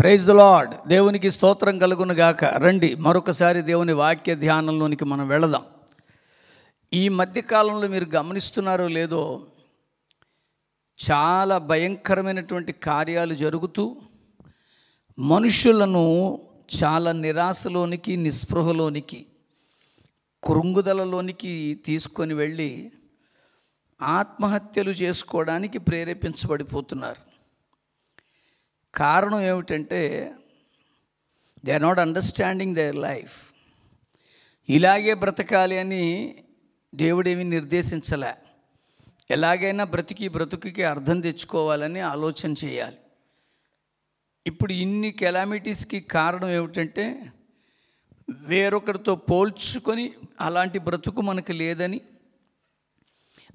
Praise the lord. దేవునికి స్తోత్రం కలుగును గాక. రండి మరొకసారి దేవుని వాక్య ధ్యానంలోనికి మనం వెళదాం. ఈ మధ్యకాలంలో మీరు గమనిస్తున్నారో లేదో, చాలా భయంకరమైనటువంటి కార్యాలు జరుగుతూ మనుషులను చాలా నిరాశలోనికి, నిస్పృహలోనికి, కృంగుదలలోనికి తీసుకొని వెళ్ళి ఆత్మహత్యలు చేసుకోవడానికి ప్రేరేపించబడిపోతున్నారు. కారణం ఏమిటంటే, they are not understanding their life. ఇలాగే బ్రతకాలి అని దేవుడేమి నిర్దేశించలే. ఎలాగైనా బ్రతుకుకి అర్థం తెచ్చుకోవాలని ఆలోచన చేయాలి. ఇప్పుడు ఇన్ని కెలామిటీస్కి కారణం ఏమిటంటే, వేరొకరితో పోల్చుకొని అలాంటి బ్రతుకు మనకు లేదని,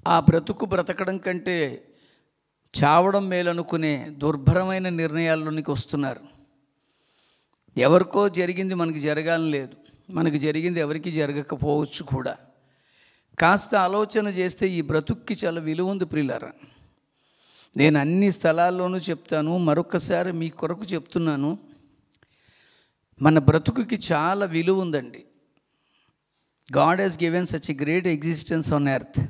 ఆ బ్రతుకు బ్రతకడం కంటే చావడం మేలనుకునే దుర్భరమైన నిర్ణయాల్లోనికి వస్తున్నారు. ఎవరికో జరిగింది మనకి జరగాలని లేదు, మనకి జరిగింది ఎవరికి జరగకపోవచ్చు కూడా. కాస్త ఆలోచన చేస్తే ఈ బ్రతుక్కి చాలా విలువ ఉంది ప్రియులారా. నేను అన్ని స్థలాల్లోనూ చెప్తాను, మరొకసారి మీ కొరకు చెప్తున్నాను. మన బ్రతుకుకి చాలా విలువ ఉందండి. God has given such a great existence on earth.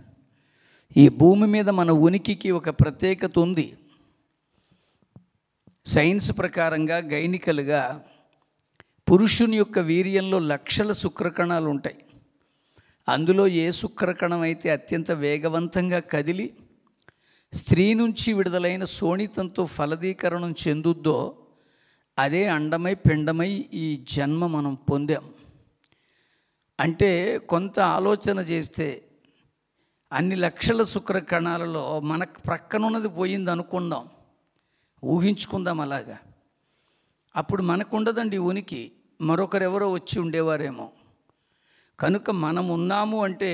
ఈ భూమి మీద మన ఉనికికి ఒక ప్రత్యేకత ఉంది. సైన్స్ ప్రకారంగా, గైనికలుగా పురుషుని యొక్క వీర్యంలో లక్షల శుక్రకణాలు ఉంటాయి. అందులో ఏ శుక్రకణం అయితే అత్యంత వేగవంతంగా కదిలి స్త్రీ నుంచి విడుదలైన శోణితంతో ఫలదీకరణం చెందుద్దో అదే అండమై పిండమై ఈ జన్మ మనం పొందాం. అంటే కొంత ఆలోచన చేస్తే అన్ని లక్షల శుక్రకణాలలో మనకు ప్రక్కనున్నది పోయింది అనుకుందాం, ఊహించుకుందాం అలాగా. అప్పుడు మనకు ఉండదండి ఉనికి, మరొకరెవరో వచ్చి ఉండేవారేమో. కనుక మనం ఉన్నాము అంటే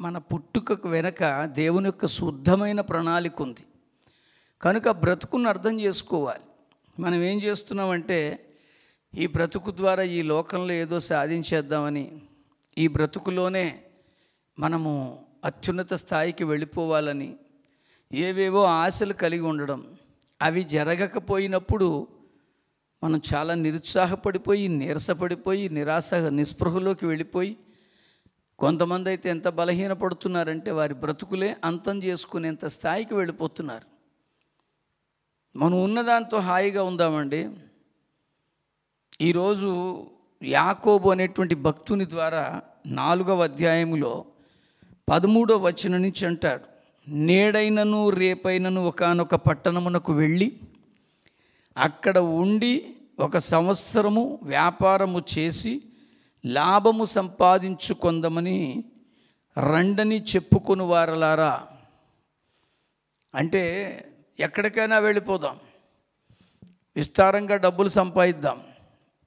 మన పుట్టుకకు వెనక దేవుని యొక్క శుద్ధమైన ప్రణాళిక ఉంది. కనుక బ్రతుకును అర్థం చేసుకోవాలి. మనం ఏం చేస్తున్నామంటే, ఈ బ్రతుకు ద్వారా ఈ లోకంలో ఏదో సాధించేద్దామని, ఈ బ్రతుకులోనే మనము అత్యున్నత స్థాయికి వెళ్ళిపోవాలని ఏవేవో ఆశలు కలిగి ఉండడం, అవి జరగకపోయినప్పుడు మనం చాలా నిరుత్సాహపడిపోయి, నీరసపడిపోయి, నిస్పృహలోకి వెళ్ళిపోయి, కొంతమంది అయితే ఎంత బలహీనపడుతున్నారంటే వారి బ్రతుకులే అంతం చేసుకునేంత స్థాయికి వెళ్ళిపోతున్నారు. మనం ఉన్నదాంతో హాయిగా ఉందామండి. ఈరోజు యాకోబు అనేటువంటి భక్తుని ద్వారా 4వ అధ్యాయములో 13వ వచనం నుంచి అంటాడు, నేడైనను రేపైనను ఒకానొక పట్టణమునకు వెళ్ళి అక్కడ ఉండి 1 సంవత్సరము వ్యాపారము చేసి లాభము సంపాదించుకొందమని రండని చెప్పుకొని వారలారా. అంటే ఎక్కడికైనా వెళ్ళిపోదాం, విస్తారంగా డబ్బులు సంపాదిద్దాం,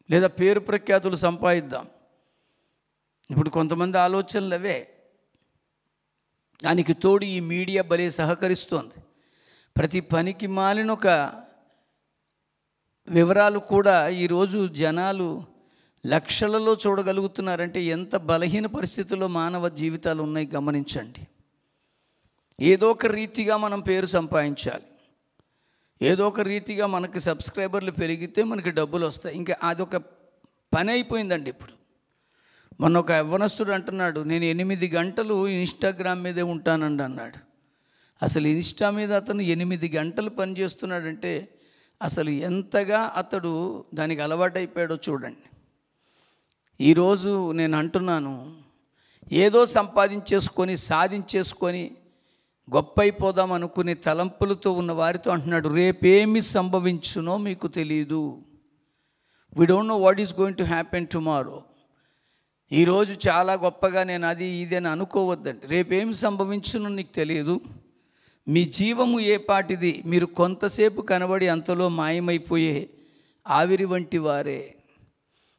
లేదా పేరు ప్రఖ్యాతులు సంపాదిద్దాం. ఇప్పుడు కొంతమంది ఆలోచనలు అవే. దానికి తోడు ఈ మీడియా భలే సహకరిస్తోంది. ప్రతి పనికి మాలిన ఒక వివరాలు కూడా ఈరోజు జనాలు లక్షలలో చూడగలుగుతున్నారంటే ఎంత బలహీన పరిస్థితుల్లో మానవ జీవితాలు ఉన్నాయి గమనించండి. ఏదో ఒక రీతిగా మనం పేరు సంపాదించాలి, ఏదో ఒక రీతిగా మనకి సబ్స్క్రైబర్లు పెరిగితే మనకి డబ్బులు వస్తాయి. ఇంకా అదొక పని అయిపోయిందండి ఇప్పుడు. మొన్న ఒక యవ్వనస్తుడు అంటున్నాడు, నేను 8 గంటలు ఇన్స్టాగ్రామ్ మీదే ఉంటానండి అన్నాడు. అసలు ఇన్స్టా మీద అతను 8 గంటలు పనిచేస్తున్నాడంటే అసలు ఎంతగా అతడు దానికి అలవాటైపోయాడో చూడండి. ఈరోజు నేను అంటున్నాను, ఏదో సంపాదించేసుకొని సాధించేసుకొని గొప్ప అయిపోదాం అనుకునే తలంపులతో ఉన్న వారితో అంటున్నాడు, రేపేమి సంభవించునో మీకు తెలియదు. We don't know what is going to happen tomorrow. ఈరోజు చాలా గొప్పగా నేను అది ఇది అని అనుకోవద్దండి. రేపేమి సంభవించునో నీకు తెలియదు. మీ జీవము ఏ పాటిది, మీరు కొంతసేపు కనబడి అంతలో మాయమైపోయే ఆవిరి వంటి వారే.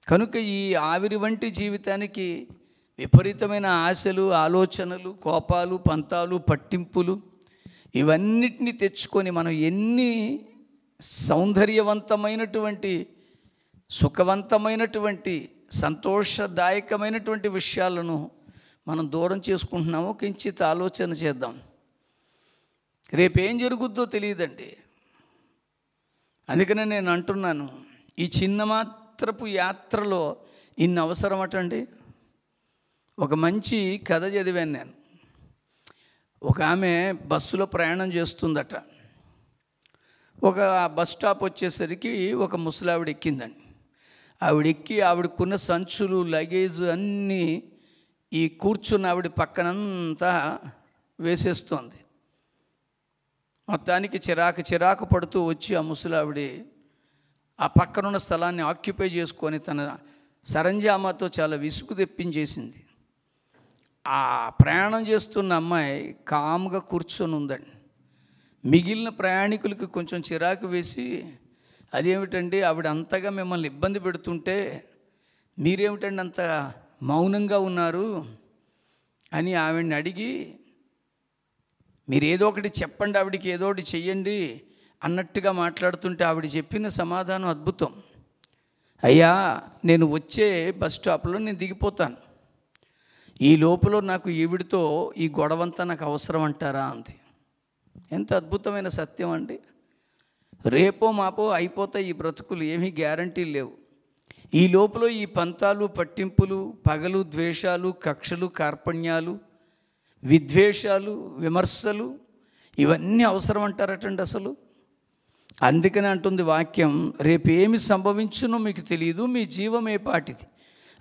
కనుక ఈ ఆవిరి వంటి జీవితానికి విపరీతమైన ఆశలు, ఆలోచనలు, కోపాలు, పంతాలు, పట్టింపులు ఇవన్నిటినీ తెచ్చుకొని మనం ఎన్ని సౌందర్యవంతమైనటువంటి, సుఖవంతమైనటువంటి, సంతోషదాయకమైనటువంటి విషయాలను మనం దూరం చేసుకుంటున్నామో కించిత్ ఆలోచన చేద్దాం. రేపేం జరుగుద్దో తెలియదండి. అందుకనే నేను అంటున్నాను, ఈ చిన్న మాత్రపు యాత్రలో ఇన్ని అవసరం అటండి. ఒక మంచి కథ చదివాను నేను. ఒక ఆమె బస్సులో ప్రయాణం చేస్తుందట. ఒక బస్ స్టాప్ వచ్చేసరికి ఒక ముసలావిడ ఎక్కిందండి. ఆవిడ ఎక్కి ఆవిడకున్న సంచులు లగేజ్ అన్నీ ఈ కూర్చున్న ఆవిడ పక్కనంతా వేసేస్తోంది. మొత్తానికి చిరాకు పడుతూ వచ్చి ఆ ముసలావిడ ఆ పక్కనున్న స్థలాన్ని ఆక్యుపై చేసుకొని తన సరంజామాతో చాలా విసుగు తెప్పించేసింది. ఆ ప్రయాణం చేస్తున్న అమ్మాయి కామ్గా కూర్చొని ఉందండి. మిగిలిన ప్రయాణికులకి కొంచెం చిరాకు వేసి, అదేమిటండి ఆవిడ అంతగా మిమ్మల్ని ఇబ్బంది పెడుతుంటే మీరేమిటండి అంత మౌనంగా ఉన్నారు అని ఆవిడని అడిగి, మీరు ఏదో ఒకటి చెప్పండి, ఆవిడికి ఏదో ఒకటి చెయ్యండి అన్నట్టుగా మాట్లాడుతుంటే ఆవిడ చెప్పిన సమాధానం అద్భుతం. అయ్యా, నేను వచ్చే బస్ స్టాప్లో నేను దిగిపోతాను, ఈ లోపల నాకు ఈవిడితో ఈ గొడవంతా నాకు అవసరం అంటారా అంది. ఎంత అద్భుతమైన సత్యం అండి. రేపో మాపో అయిపోతాయి ఈ బ్రతుకులు, ఏమీ గ్యారంటీలు లేవు. ఈ లోపల ఈ పంతాలు పట్టింపులు, పగలు ద్వేషాలు, కక్షలు కార్పణ్యాలు, విద్వేషాలు, విమర్శలు ఇవన్నీ అవసరం అంటారటండి అసలు. అందుకనే అంటుంది వాక్యం, రేపు ఏమి సంభవించునో మీకు తెలియదు, మీ జీవం ఏ పాటిది,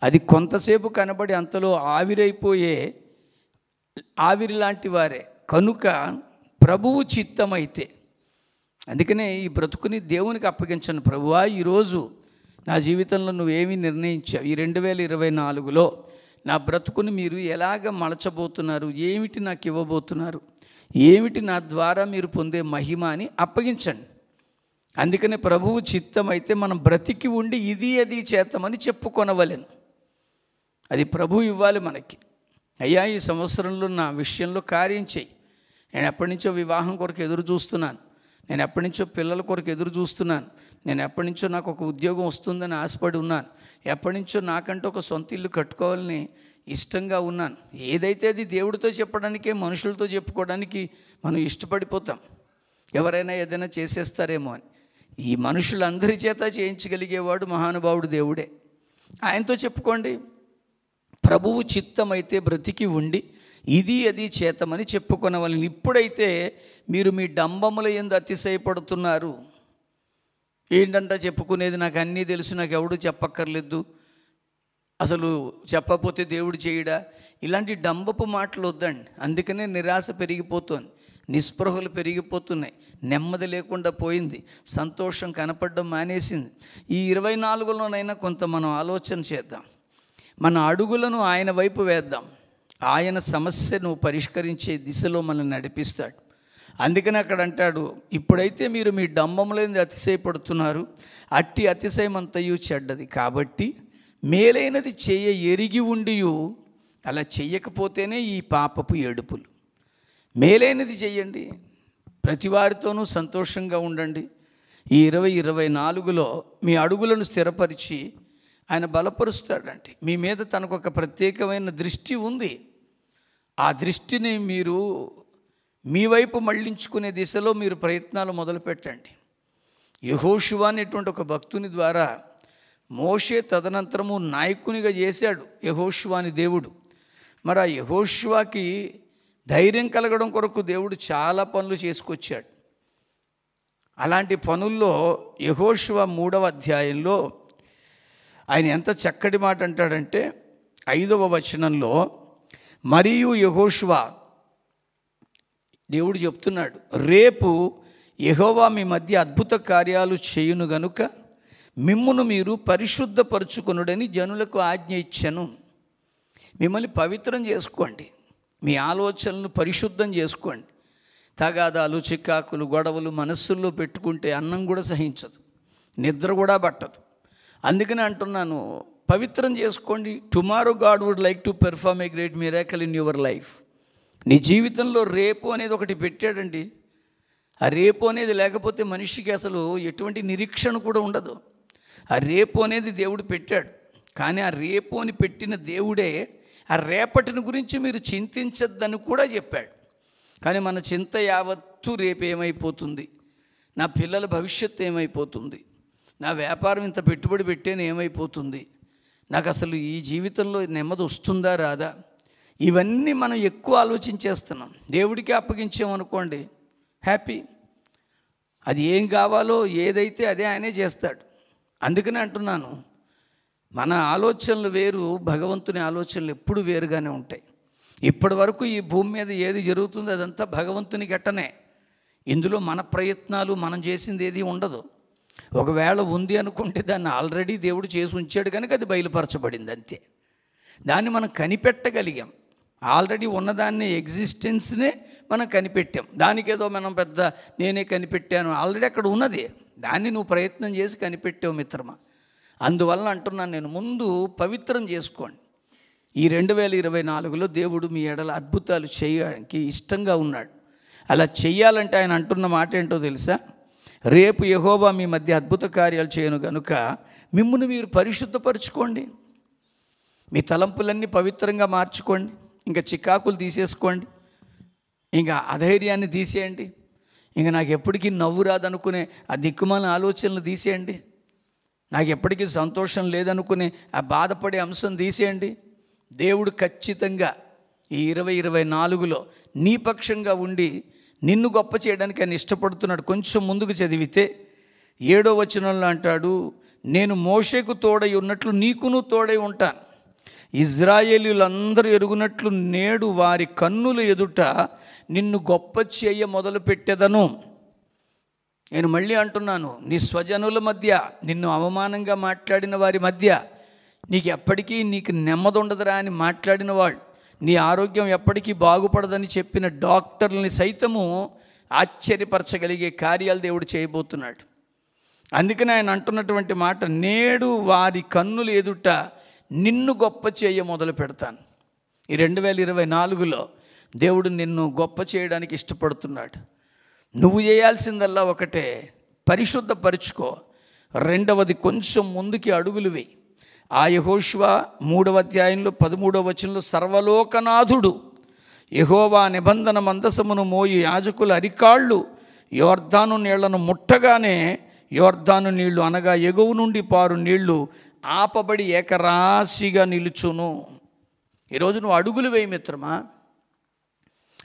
అది కొంతసేపు కనబడి అంతలో ఆవిరైపోయే ఆవిరి లాంటి వారే. కనుక ప్రభువు చిత్తమైతే, అందుకనే ఈ బ్రతుకుని దేవునికి అప్పగించను. ప్రభువా, ఈరోజు నా జీవితంలో నువ్వేమి నిర్ణయించావు, ఈ 2024లో నా బ్రతుకుని మీరు ఎలాగ మలచబోతున్నారు, ఏమిటి నాకు ఇవ్వబోతున్నారు, ఏమిటి నా ద్వారా మీరు పొందే మహిమ అని అప్పగించండి. అందుకనే ప్రభువు చిత్తమైతే మనం బ్రతికి ఉండి ఇది అది చేద్దామని చెప్పుకొనవలెను. అది ప్రభు ఇవ్వాలి మనకి. అయ్యా, ఈ సంవత్సరంలో నా విషయంలో కార్యం చేయి, నేను ఎప్పటి నుంచో వివాహం కొరకు ఎదురు చూస్తున్నాను, నేను ఎప్పటి నుంచో పిల్లల కొరకు ఎదురు చూస్తున్నాను, నేను ఎప్పటి నుంచో నాకు ఒక ఉద్యోగం వస్తుందని ఆశపడి ఉన్నాను, ఎప్పటి నుంచో నాకంటూ ఒక సొంత ఇల్లు కట్టుకోవాలని ఇష్టంగా ఉన్నాను. ఏదైతే అది దేవుడితో చెప్పడానికే, మనుషులతో చెప్పుకోవడానికి మనం ఇష్టపడిపోతాం. ఎవరైనా ఏదైనా చేసేస్తారేమో అని. ఈ మనుషులందరి చేత చేయించగలిగేవాడు మహానుభావుడు దేవుడే. ఆయనతో చెప్పుకోండి. ప్రభువు చిత్తమైతే బ్రతికి ఉండి ఇది అది చేతమని చెప్పుకొనవలని. ఇప్పుడైతే మీరు మీ డంబముల యందు అతిశయపడుతున్నారు. ఏంటంటే చెప్పుకునేది, నాకు అన్నీ తెలుసు, నాకు ఎవడు చెప్పక్కర్లేదు, అసలు చెప్పకపోతే దేవుడు చేయడా, ఇలాంటి డంబపు మాటలు వద్దండి. అందుకనే నిరాశ పెరిగిపోతుంది, నిస్పృహలు పెరిగిపోతున్నాయి, నెమ్మది లేకుండా పోయింది, సంతోషం కనపడడం మానేసింది. ఈ 24లోనైనా కొంత మనం ఆలోచన చేద్దాం. మన అడుగులను ఆయన వైపు వేద్దాం. ఆయన సమస్యను పరిష్కరించే దిశలో మనల్ని నడిపిస్తాడు. అందుకని అక్కడ అంటాడు, ఇప్పుడైతే మీరు మీ డంబములేంది అతిశయపడుతున్నారు, అట్టి అతిశయమంతయు చెడ్డది. కాబట్టి మేలైనది చేయ ఎరిగి ఉండియు అలా చెయ్యకపోతేనే ఈ పాపపు ఏడుపులు. మేలైనది చెయ్యండి, ప్రతి వారితోనూ సంతోషంగా ఉండండి. ఈ 2024లో మీ అడుగులను స్థిరపరిచి ఆయన బలపరుస్తాడండి. మీ మీద తనకు ఒక ప్రత్యేకమైన దృష్టి ఉంది. ఆ దృష్టిని మీరు మీ వైపు మళ్ళించుకునే దిశలో మీరు ప్రయత్నాలు మొదలుపెట్టండి. యెహోషువ అనేటువంటి ఒక భక్తుని ద్వారా మోషే తదనంతరము నాయకునిగా చేశాడు యెహోషువని దేవుడు. మరి ఆ యెహోషువకి ధైర్యం కలగడం కొరకు దేవుడు చాలా పనులు చేసుకొచ్చాడు. అలాంటి పనుల్లో యెహోషువ 3వ అధ్యాయంలో ఆయన ఎంత చక్కటి మాట అంటాడంటే 5వ వచనంలో, మరియు యెహోషువ దేవుడు చెప్తున్నాడు, రేపు యెహోవా మీ మధ్య అద్భుత కార్యాలు చేయును గనుక మిమ్మును మీరు పరిశుద్ధపరచుకొనుడని జనులకు ఆజ్ఞ ఇచ్చెను. మిమ్మల్ని పవిత్రం చేసుకోండి, మీ ఆలోచనలను పరిశుద్ధం చేసుకోండి. తగాదాలు, చికాకులు, గొడవలు మనస్సుల్లో పెట్టుకుంటే అన్నం కూడా సహించదు, నిద్ర కూడా పట్టదు. అందుకని అంటున్నాను, పవిత్రం చేసుకోండి. Tomorrow God would like to perform a great miracle in your life. నీ జీవితంలో రేపు అనేది ఒకటి పెట్టాడండి. ఆ రేపు అనేది లేకపోతే మనిషికి అసలు ఎటువంటి నిరీక్షణ కూడా ఉండదు. ఆ రేపు అనేది దేవుడు పెట్టాడు, కానీ ఆ రేపు అని పెట్టిన దేవుడే ఆ రేపటిని గురించి మీరు చింతించద్దని కూడా చెప్పాడు. కానీ మన చింత యావత్తు రేపు ఏమైపోతుంది, నా పిల్లల భవిష్యత్తు ఏమైపోతుంది, నా వ్యాపారం ఇంత పెట్టుబడి పెట్టేను ఏమైపోతుంది, నాకు అసలు ఈ జీవితంలో నెమ్మది వస్తుందా రాదా, ఇవన్నీ మనం ఎక్కువ ఆలోచించేస్తున్నాం. దేవుడికి అప్పగించామనుకోండి, హ్యాపీ. అది ఏం కావాలో ఏదైతే అదే ఆయనే చేస్తాడు. అందుకనే అంటున్నాను, మన ఆలోచనలు వేరు, భగవంతుని ఆలోచనలు ఎప్పుడు వేరుగానే ఉంటాయి. ఇప్పటి వరకు ఈ భూమి మీద ఏది జరుగుతుందో అదంతా భగవంతుని గట్టనే. ఇందులో మన ప్రయత్నాలు, మనం చేసింది ఏది ఉండదు. ఒకవేళ ఉంది అనుకుంటే దాన్ని ఆల్రెడీ దేవుడు చేసి ఉంచాడు కనుక అది బయలుపరచబడింది అంతే. దాన్ని మనం కనిపెట్టగలిగాం. ఆల్రెడీ ఉన్నదాన్ని, ఎగ్జిస్టెన్స్నే మనం కనిపెట్టాం. దానికేదో మనం పెద్ద నేనే కనిపెట్టాను, ఆల్రెడీ అక్కడ ఉన్నది, దాన్ని నువ్వు ప్రయత్నం చేసి కనిపెట్టావు మిత్రమా. అందువల్ల అంటున్నాను నేను, ముందు పవిత్రం చేసుకోండి. ఈ 2024లో దేవుడు మీ ఎడల అద్భుతాలు చేయడానికి ఇష్టంగా ఉన్నాడు. అలా చెయ్యాలంటే ఆయన అంటున్న మాట ఏంటో తెలుసా? రేపు యెహోవా మీ మధ్య అద్భుత కార్యాలు చేయను గనుక మిమ్మును మీరు పరిశుద్ధపరచుకోండి. మీ తలంపులన్నీ పవిత్రంగా మార్చుకోండి. ఇంకా చికాకులు తీసేసుకోండి, ఇంకా అధైర్యాన్ని తీసేయండి, ఇంకా నాకు ఎప్పటికీ నవ్వు రాదనుకునే ఆ దిక్కుమాలిన ఆలోచనలు తీసేయండి, నాకు ఎప్పటికీ సంతోషం లేదనుకునే ఆ బాధపడే అంశం తీసేయండి. దేవుడు ఖచ్చితంగా ఈ 2024లో నీ పక్షంగా ఉండి నిన్ను గొప్ప చేయడానికి ఆయన ఇష్టపడుతున్నాడు. కొంచెం ముందుకు చదివితే 7వ వచనంలో అంటాడు, నేను మోషేకు తోడై ఉన్నట్లు నీకును తోడై ఉంటాను. ఇజ్రాయేలీయులందరూ ఎరుగునట్లు నేడు వారి కన్నుల ఎదుట నిన్ను గొప్ప చేయ మొదలు పెట్టెదను. నేను మళ్ళీ అంటున్నాను, నీ స్వజనుల మధ్య, నిన్ను అవమానంగా మాట్లాడిన వారి మధ్య, నీకు ఎప్పటికీ నీకు నెమ్మది ఉండదురా అని మాట్లాడిన వాళ్ళు, నీ ఆరోగ్యం ఎప్పటికీ బాగుపడదని చెప్పిన డాక్టర్లని సైతము ఆశ్చర్యపరచగలిగే కార్యాలు దేవుడు చేయబోతున్నాడు. అందుకని ఆయన అంటున్నటువంటి మాట, నేడు వారి కన్నులు ఎదుట నిన్ను గొప్ప చేయ మొదలు పెడతాను. ఈ 2024లో దేవుడు నిన్ను గొప్ప చేయడానికి ఇష్టపడుతున్నాడు. నువ్వు చేయాల్సిందల్లా ఒకటే, పరిశుద్ధపరుచుకో. రెండవది, కొంచెం ముందుకి అడుగులు వేయి. ఆ యెహోషువ 3వ అధ్యాయంలో 13వ వచనంలో, సర్వలోకనాథుడు యెహోవా నిబంధన మందసమును మోయి యాజకుల అరికాళ్ళు యోర్దాను నీళ్లను ముట్టగానే యోర్దాను నీళ్లు, అనగా ఎగువ నుండి పారు నీళ్లు ఆపబడి ఏకరాశిగా నిలుచును. ఈరోజు నువ్వు అడుగులు వేయి మిత్రమా.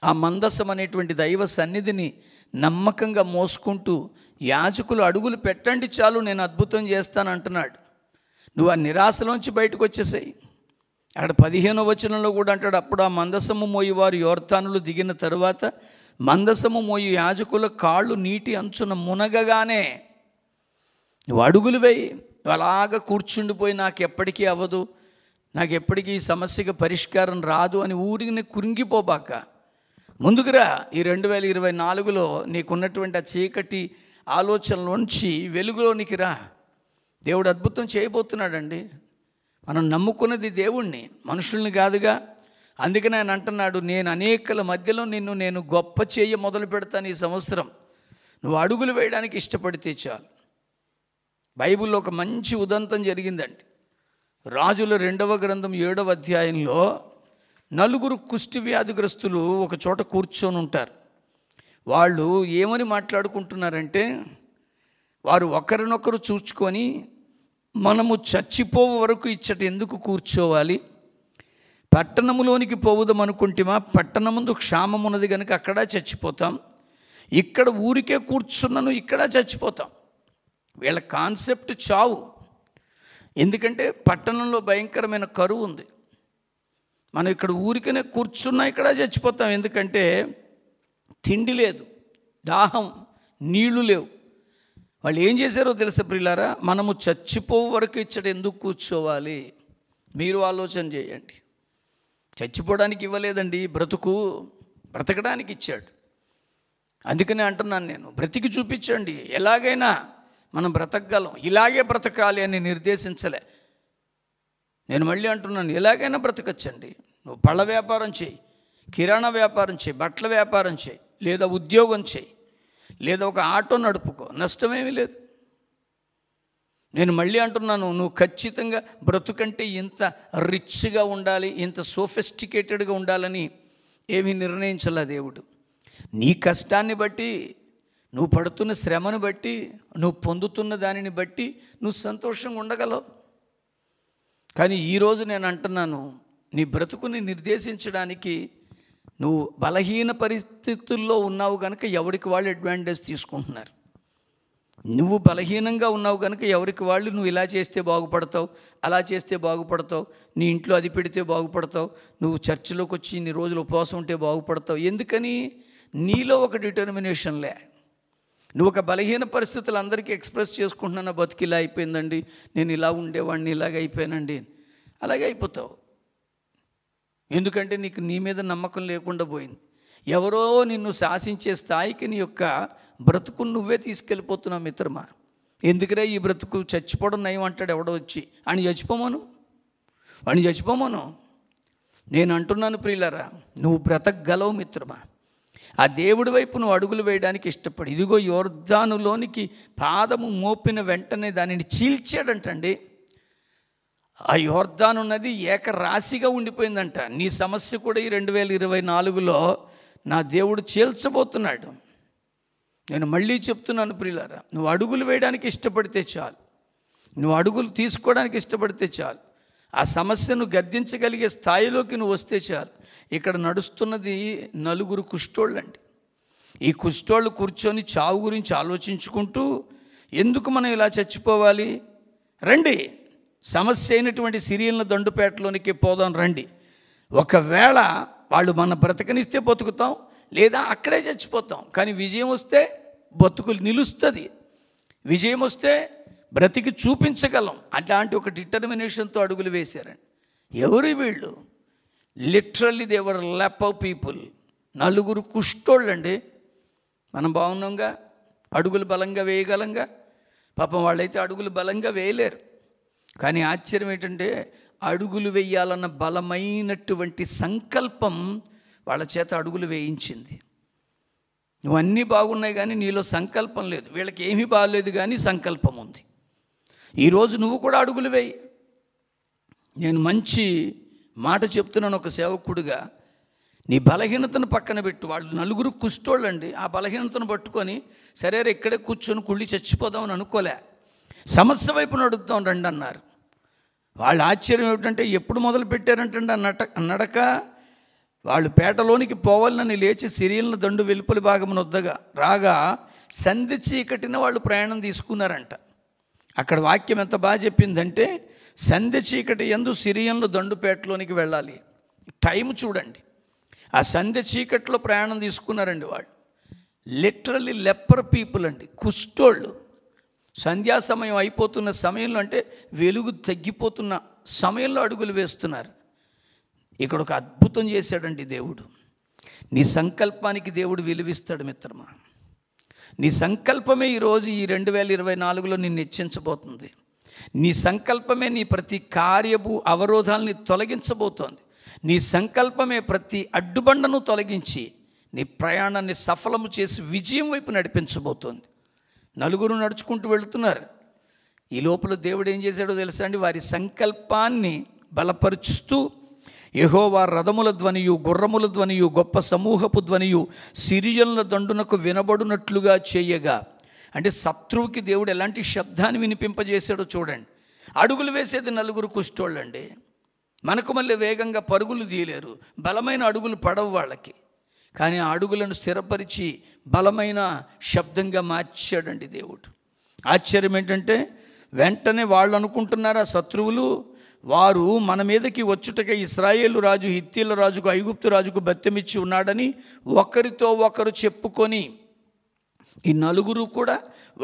ఆ మందసం అనేటువంటి దైవ సన్నిధిని నమ్మకంగా మోసుకుంటూ యాజకులు అడుగులు పెట్టండి చాలు, నేను అద్భుతం చేస్తాను అంటున్నాడు. నువ్వు ఆ నిరాశలోంచి బయటకు వచ్చేసాయి. అక్కడ 15వ వచనంలో కూడా అంటాడు, అప్పుడు ఆ మందసము మోయి వారు యోర్దానులు దిగిన తరువాత మందసము మోయి యాజకుల కాళ్ళు నీటి అంచున మునగగానే నువ్వు అడుగులు వేయి. నువ్వు అలాగా కూర్చుండిపోయి నాకు ఎప్పటికీ అవ్వదు, నాకు ఎప్పటికీ ఈ సమస్యకి పరిష్కారం రాదు అని ఊరికి కురింగిపోబాక. ముందుకురా. ఈ 2024లో నీకున్నటువంటి ఆ చీకటి ఆలోచనలోంచి వెలుగులోనికి రా. దేవుడు అద్భుతం చేయబోతున్నాడండి. మనం నమ్ముకున్నది దేవుణ్ణి, మనుషుల్ని కాదుగా. అందుకని ఆయన అంటున్నాడు, నేను అనేకల మధ్యలో నేను గొప్ప చేయ మొదలు పెడతాను ఈ సంవత్సరం. నువ్వు అడుగులు వేయడానికి ఇష్టపడితే చాలు. బైబిల్లో ఒక మంచి ఉదంతం జరిగిందండి. రాజుల 2వ గ్రంథం 7వ అధ్యాయంలో 4 కుష్టి వ్యాధిగ్రస్తులు ఒక చోట కూర్చొని ఉంటారు. వాళ్ళు ఏమని మాట్లాడుకుంటున్నారంటే, వారు ఒకరినొకరు చూచుకొని, మనము చచ్చిపోవు వరకు ఇచ్చట ఎందుకు కూర్చోవాలి, పట్టణములోనికి పోవుదాం అనుకుంటేమా, పట్టణముందు క్షామమున్నది కనుక అక్కడ చచ్చిపోతాం, ఇక్కడ ఊరికే కూర్చున్నాను ఇక్కడ చచ్చిపోతాం. వీళ్ళ కాన్సెప్ట్ చావు. ఎందుకంటే పట్టణంలో భయంకరమైన కరువు ఉంది. మనం ఇక్కడ ఊరికనే కూర్చున్నా ఇక్కడ చచ్చిపోతాం. ఎందుకంటే తిండి లేదు, దాహం, నీళ్లు లేవు. వాళ్ళు ఏం చేశారో తెలుసా ప్రియులారా, మనము చచ్చిపోవు వరకు ఇచ్చట ఎందుకు కూర్చోవాలి? మీరు ఆలోచన చేయండి. చచ్చిపోవడానికి ఇవ్వలేదండి, బ్రతకడానికి ఇచ్చాడు. అందుకనే అంటున్నాను నేను, బ్రతికి చూపించండి. ఎలాగైనా మనం బ్రతకగలం, ఇలాగే బ్రతకాలి అని నిర్దేశించలే. నేను మళ్ళీ అంటున్నాను, ఎలాగైనా బ్రతకచ్చండి. నువ్వు పళ్ళ వ్యాపారం చేయి, కిరాణా వ్యాపారం చేయి, బట్టల వ్యాపారం చేయి, లేదా ఉద్యోగం చేయి, లేదా ఒక ఆటో నడుపుకో, నష్టమేమీ లేదు. నేను మళ్ళీ అంటున్నాను, నువ్వు ఖచ్చితంగా బ్రతుకంటే ఇంత రిచ్గా ఉండాలి, ఇంత సోఫిస్టికేటెడ్గా ఉండాలని ఏమీ నిర్ణయించలే దేవుడు. నీ కష్టాన్ని బట్టి, నువ్వు పడుతున్న శ్రమను బట్టి, నువ్వు పొందుతున్న దానిని బట్టి నువ్వు సంతోషంగా ఉండగలవు. కానీ ఈరోజు నేను అంటున్నాను, నీ బ్రతుకుని నిర్దేశించడానికి నువ్వు బలహీన పరిస్థితుల్లో ఉన్నావు కనుక ఎవరికి వాళ్ళు అడ్వాంటేజ్ తీసుకుంటున్నారు. నువ్వు బలహీనంగా ఉన్నావు కనుక ఎవరికి వాళ్ళు నువ్వు ఇలా చేస్తే బాగుపడతావు, అలా చేస్తే బాగుపడతావు, నీ ఇంట్లో అది పెడితే బాగుపడతావు, నువ్వు చర్చిలోకి వచ్చి ఇన్ని రోజులు ఉపవాసం ఉంటే బాగుపడతావు. ఎందుకని? నీలో ఒక డిటర్మినేషన్లే. నువ్వు ఒక బలహీన పరిస్థితులు అందరికీ ఎక్స్ప్రెస్ చేసుకుంటున్నా, బతికి ఇలా అయిపోయిందండి, నేను ఇలా ఉండేవాడిని, ఇలాగ అయిపోయానండి, అలాగే అయిపోతావు. ఎందుకంటే నీకు నీ మీద నమ్మకం లేకుండా పోయింది. ఎవరో నిన్ను శాసించే స్థాయికి నీ యొక్క బ్రతుకును నువ్వే తీసుకెళ్ళిపోతున్నావు మిత్రమా. ఎందుకురా ఈ బ్రతుకు, చచ్చిపోవడం నయం అంటాడు ఎవడో వచ్చి. అని చచ్చిపోమను. నేను అంటున్నాను ప్రియులారా, నువ్వు బ్రతకగలవు మిత్రమా. ఆ దేవుడి వైపు నువ్వు అడుగులు వేయడానికి ఇష్టపడి, ఇదిగో యోర్దానులోనికి పాదము మోపిన వెంటనే దానిని చీల్చాడంటండి. ఆ యోర్దాను నది ఏకరాశిగా ఉండిపోయిందంట. నీ సమస్య కూడా ఈ 2024లో నా దేవుడు చీల్చబోతున్నాడు. నేను మళ్ళీ చెప్తున్నాను ప్రియులారా, నువ్వు అడుగులు వేయడానికి ఇష్టపడితే చాలు, నువ్వు అడుగులు తీసుకోవడానికి ఇష్టపడితే చాలు, ఆ సమస్యను గద్దించగలిగే స్థాయిలోకి నువ్వు వస్తే చాలు. ఇక్కడ నడుస్తున్నది నలుగురు కుష్ఠోళ్ళండి. ఈ కుష్ఠోళ్ళు కూర్చొని చావు గురించి ఆలోచించుకుంటూ, ఎందుకు మనం ఇలా చచ్చిపోవాలి, రండి సమస్య అయినటువంటి సిరియన్ల దండుపేటలోనికి పోదాం రండి. ఒకవేళ వాళ్ళు మన బ్రతకనిస్తే బతుకుతాం, లేదా అక్కడే చచ్చిపోతాం. కానీ విజయం వస్తే బతుకులు నిలుస్తుంది, విజయం వస్తే బ్రతికి చూపించగలం. అలాంటి ఒక డిటర్మినేషన్తో అడుగులు వేశారండి. ఎవరు వీళ్ళు? Literally they were lep of people. నలుగురు కుష్ఠోళ్ళండి. మనం బాగున్నాంగా, అడుగులు బలంగా వేయగలంగా. పాపం వాళ్ళైతే అడుగులు బలంగా వేయలేరు. కానీ ఆశ్చర్యం ఏంటంటే, అడుగులు వేయాలన్న బలమైనటువంటి సంకల్పం వాళ్ళ చేత అడుగులు వేయించింది. నువ్వు అన్నీ బాగున్నాయి కానీ నీలో సంకల్పం లేదు. వీళ్ళకి ఏమీ బాగలేదు కానీ సంకల్పం ఉంది. ఈరోజు నువ్వు కూడా అడుగులు వేయి. నేను మంచి మాట చెప్తున్నాను ఒక సేవకుడిగా. నీ బలహీనతను పక్కన పెట్టు. వాళ్ళు నలుగురు కుష్ఠోళ్ళండి. ఆ బలహీనతను పట్టుకొని సరే ఇక్కడే కూర్చొని కుళ్ళి చచ్చిపోదామని అనుకోలే, సమస్య వైపు నడుద్దాం రండి అన్నారు. వాళ్ళ ఆశ్చర్యం ఏమిటంటే, ఎప్పుడు మొదలు పెట్టారంటే నడక, వాళ్ళు పేటలోనికి పోవాలని లేచి సిరియన్ల దండు వెలుపలి భాగమున వద్దగా రాగా సంధి చీకటిన వాళ్ళు ప్రయాణం తీసుకున్నారంట. అక్కడ వాక్యం ఎంత బాగా చెప్పిందంటే, సంధి చీకటి యందు సిరియన్ల దండుపేటలోనికి వెళ్ళాలి. టైం చూడండి, ఆ సంధి చీకట్లో ప్రయాణం తీసుకున్నారండి వాళ్ళు. లిటరల్లీ లెప్పర్ పీపుల్ అండి, కుష్ఠోళ్ళు. సంధ్యా సమయం అయిపోతున్న సమయంలో, అంటే వెలుగు తగ్గిపోతున్న సమయంలో అడుగులు వేస్తున్నారు. ఇక్కడ ఒక అద్భుతం చేశాడండి దేవుడు. నీ సంకల్పానికి దేవుడు విలువిస్తాడు మిత్రమా. నీ సంకల్పమే ఈరోజు ఈ 2024లో నిన్ను హెచ్చించబోతుంది. నీ సంకల్పమే నీ ప్రతి కార్యపు అవరోధాలని తొలగించబోతోంది. నీ సంకల్పమే ప్రతి అడ్డుబండను తొలగించి నీ ప్రయాణాన్ని సఫలము చేసి విజయం వైపు నడిపించబోతోంది. నలుగురు నడుచుకుంటూ వెళుతున్నారు. ఈ లోపల దేవుడు ఏం చేశాడో తెలుసా అండి? వారి సంకల్పాన్ని బలపరుచుతూ యెహోవా రథముల ధ్వనియు, గుర్రముల ధ్వనియు, గొప్ప సమూహపు ధ్వనియు సిరియన్ల దండునకు వినబడునట్లుగా చేయగా. అంటే శత్రువుకి దేవుడు ఎలాంటి శబ్దాన్ని వినిపింపజేశాడో చూడండి. అడుగులు వేసేది నలుగురు కుష్ఠోళ్ళండి. మనకు మళ్ళీ వేగంగా పరుగులు తీయలేరు, బలమైన అడుగులు పడవు వాళ్ళకి. కానీ ఆ అడుగులను స్థిరపరిచి బలమైన శబ్దంగా మార్చాడండి దేవుడు. ఆశ్చర్యం ఏంటంటే, వెంటనే వాళ్ళు అనుకుంటున్నారు, ఆ శత్రువులు, వారు మన మీదకి వచ్చుటకే ఇశ్రాయేలు రాజు హిత్తీల రాజుకు, ఐగుప్తు రాజుకు బత్తెమిచ్చి ఉన్నాడని ఒకరితో ఒకరు చెప్పుకొని, ఈ నలుగురు కూడా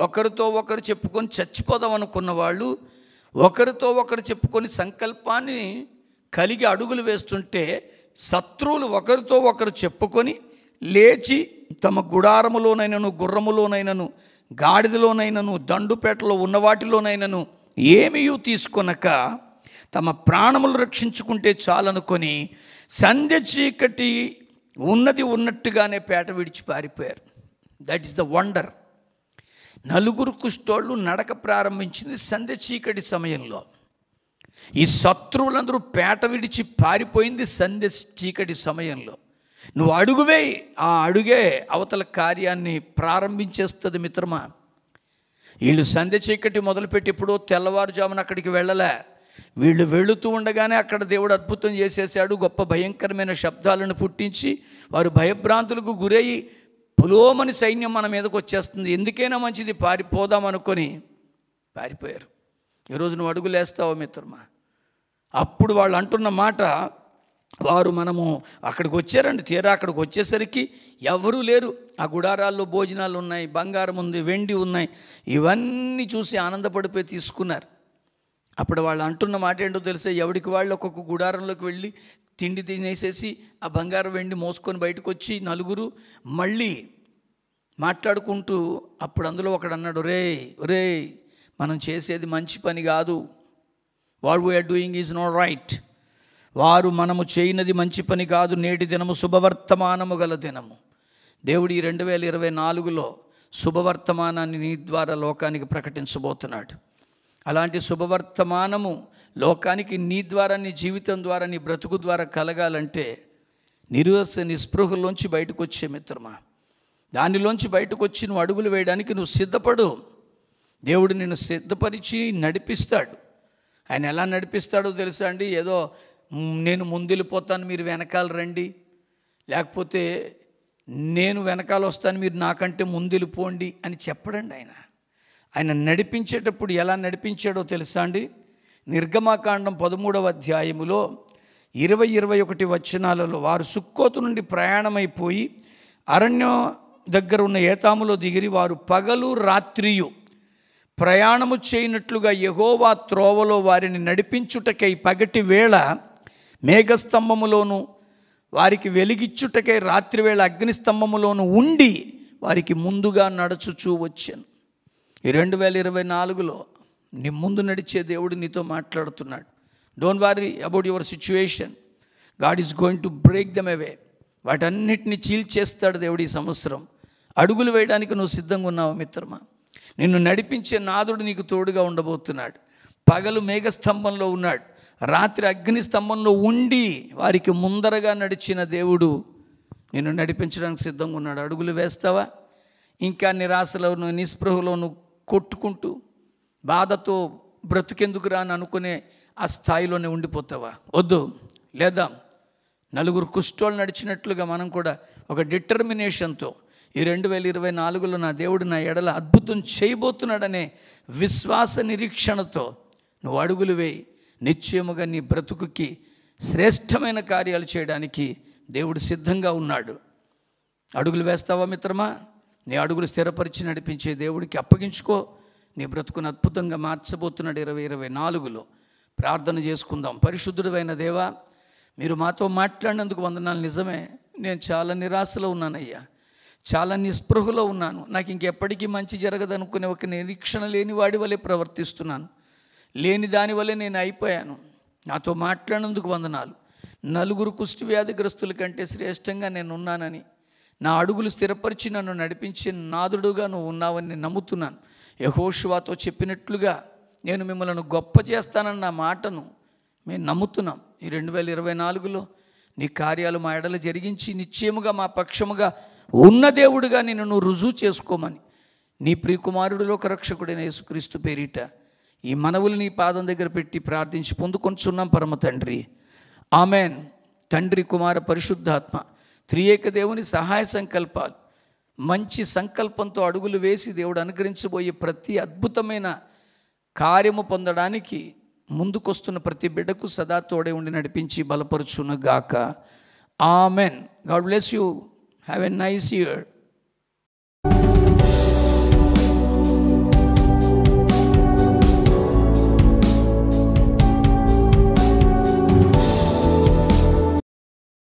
ఒకరితో ఒకరు చెప్పుకొని చచ్చిపోదాం అనుకున్న వాళ్ళు ఒకరితో ఒకరు చెప్పుకొని సంకల్పాన్ని కలిగి అడుగులు వేస్తుంటే, శత్రువులు ఒకరితో ఒకరు చెప్పుకొని లేచి తమ గుడారములోనైనను, గుర్రములోనైనను, గాడిదలోనైనను, దండుపేటలో ఉన్న వాటిలోనైనను ఏమీ తీసుకొనక తమ ప్రాణములు రక్షించుకుంటే చాలనుకొని సంధ్య చీకటి ఉన్నది ఉన్నట్టుగానే పేట విడిచి పారిపోయారు. That is the wonder. నలుగురు కుష్ఠోళ్ళు నడక ప్రారంభించింది సంధ్య చీకటి సమయంలో. ఈ శత్రువులందరూ పేట విడిచి పారిపోయింది సంధ్య చీకటి సమయంలో. నువ్వు అడుగువే, ఆ అడుగే అవతల కార్యాన్ని ప్రారంభించేస్తుంది మిత్రమా. వీళ్ళు సంధ్య చీకటి మొదలుపెట్టి ఎప్పుడో తెల్లవారుజామున అక్కడికి వెళ్ళలే. వీళ్ళు వెళుతూ ఉండగానే అక్కడ దేవుడు అద్భుతం చేసేసాడు. గొప్ప భయంకరమైన శబ్దాలను పుట్టించి వారు భయభ్రాంతులకు గురయ్యి పులోమని సైన్యం మన మీదకి వచ్చేస్తుంది, ఎందుకైనా మంచిది పారిపోదాం అనుకొని పారిపోయారు. ఈరోజు నువ్వు అడుగులేస్తావా మిత్రమా? అప్పుడు వాళ్ళు అంటున్న మాట, వారు మనము అక్కడికి వచ్చారండి. తీరా అక్కడికి వచ్చేసరికి ఎవరూ లేరు. ఆ గుడారాల్లో భోజనాలు ఉన్నాయి, బంగారం ఉంది, వెండి ఉన్నాయి. ఇవన్నీ చూసి ఆనందపడిపోయి తీసుకున్నారు. అప్పుడు వాళ్ళు అంటున్న మాట ఏంటో తెలిసే, ఎవడికి వాళ్ళు ఒక్కొక్క గుడారంలోకి వెళ్ళి తిండి తినేసేసి ఆ బంగారం వెండి మోసుకొని బయటకు వచ్చి నలుగురు మళ్ళీ మాట్లాడుకుంటూ, అప్పుడు అందులో ఒకడు అన్నాడు, ఒరే మనం చేసేది మంచి పని కాదు. What we are doing is not right. వారు మనము చేయనది మంచి పని కాదు. నేటి దినము శుభవర్తమానము గల దినము. దేవుడు ఈ 2024లో శుభవర్తమానాన్ని నీ ద్వారా లోకానికి ప్రకటించబోతున్నాడు. అలాంటి శుభవర్తమానము లోకానికి నీ ద్వారా, నీ జీవితం ద్వారా, నీ బ్రతుకు ద్వారా కలగాలంటే నిస్పృహలోంచి బయటకు వచ్చే మిత్రమా, దానిలోంచి బయటకు వచ్చి నువ్వు అడుగులు వేయడానికి నువ్వు సిద్ధపడు. దేవుడు నిన్ను సిద్ధపరిచి నడిపిస్తాడు. ఆయన ఎలా నడిపిస్తాడో తెలుసా అండి? ఏదో నేను ముందెళ్ళిపోతాను మీరు వెనకాల రండి, లేకపోతే నేను వెనకాల వస్తాను మీరు నాకంటే ముందెళ్ళిపోండి అని చెప్పడండి. ఆయన నడిపించేటప్పుడు ఎలా నడిపించాడో తెలుసా అండి? నిర్గమాకాండం 13వ అధ్యాయములో 20-21 వచనాలలో, వారు సుక్కోతు నుండి ప్రయాణమైపోయి అరణ్యం దగ్గర ఉన్న ఏతాములో దిగిరి, వారు పగలు రాత్రియు ప్రయాణము చేయనట్లుగా యెహోవా త్రోవలో వారిని నడిపించుటకై పగటి వేళ మేఘస్తంభములోను, వారికి వెలిగిచ్చుటకై రాత్రివేళ అగ్నిస్తంభములోను ఉండి వారికి ముందుగా నడుచుచూ వచ్చాను. ఈ 2024లో నీ ముందు నడిచే దేవుడు నీతో మాట్లాడుతున్నాడు. Don't worry about your situation. God is going to break them away. వాటన్నిటిని చీల్చేస్తాడు దేవుడు ఈ సంవత్సరం. అడుగులు వేయడానికి నువ్వు సిద్ధంగా ఉన్నావు మిత్రమా? నిన్ను నడిపించే నాదుడు నీకు తోడుగా ఉండబోతున్నాడు. పగలు మేఘస్తంభంలో ఉన్నాడు, రాత్రి అగ్ని స్తంభంలో ఉండి వారికి ముందరగా నడిచిన దేవుడు నిన్ను నడిపించడానికి సిద్ధంగా ఉన్నాడు. అడుగులు వేస్తావా? ఇంకా నిరాశలోను నిస్పృహలోను కొట్టుకుంటూ బాధతో బ్రతుకెందుకు రాని అనుకునే ఆ స్థాయిలోనే ఉండిపోతావా? వద్దు. లేదా నలుగురు కుష్ఠోళ్ళు నడిచినట్లుగా మనం కూడా ఒక డిటర్మినేషన్తో ఈ 2024లో నా దేవుడు నా ఎడల అద్భుతం చేయబోతున్నాడనే విశ్వాస నిరీక్షణతో నువ్వు అడుగులు వేయి. నిశ్చయముగా నీ బ్రతుకుకి శ్రేష్టమైన కార్యాలు చేయడానికి దేవుడు సిద్ధంగా ఉన్నాడు. అడుగులు వేస్తావా మిత్రమా? నీ అడుగులు స్థిరపరిచి నడిపించే దేవుడికి అప్పగించుకో. నీ బ్రతుకును అద్భుతంగా మార్చబోతున్నాడు 2024లో. ప్రార్థన చేసుకుందాం. పరిశుద్ధుడైన దేవా, మీరు మాతో మాట్లాడినందుకు వందనాలు. నిజమే, నేను చాలా నిరాశలో ఉన్నానయ్యా, చాలా నిస్పృహలో ఉన్నాను. నాకు ఇంకెప్పటికీ మంచి జరగదనుకునే ఒక నిరీక్షణ లేని వాడి వలె ప్రవర్తిస్తున్నాను. లేని దాని వల్లే నేను అయిపోయాను. నాతో మాట్లాడినందుకు వందనాలు. నలుగురు కుష్టి వ్యాధిగ్రస్తుల కంటే శ్రేష్టంగా నేను ఉన్నానని, నా అడుగులు స్థిరపరిచి నన్ను నడిపించే నాదుడుగా నువ్వు ఉన్నావని నేను నమ్ముతున్నాను. యెహోషువతో చెప్పినట్లుగా నేను మిమ్మల్ని గొప్ప చేస్తానన్న మాటను మేము నమ్ముతున్నాం. ఈ 2024లో నీ కార్యాలు మా ఎడల జరిగించి నిశ్చయముగా మా పక్షముగా ఉన్న దేవుడిగా నిన్ను నువ్వు రుజువు చేసుకోమని నీ ప్రియకుమారుడు లోకరక్షకుడైన యేసుక్రీస్తు పేరిట ఈ మనవులు నీ పాదం దగ్గర పెట్టి ప్రార్థించి పొందుకొనిచున్నాం పరమ తండ్రి. ఆమెన్. తండ్రి, కుమార, పరిశుద్ధాత్మ త్రియేక దేవుని సహాయ సంకల్పాలు, మంచి సంకల్పంతో అడుగులు వేసి దేవుడు అనుగ్రహించబోయే ప్రతి అద్భుతమైన కార్యము పొందడానికి ముందుకొస్తున్న ప్రతి బిడ్డకు సదా తోడే ఉండి నడిపించి బలపరుచునుగాక. Amen. God bless you. Have a nice year.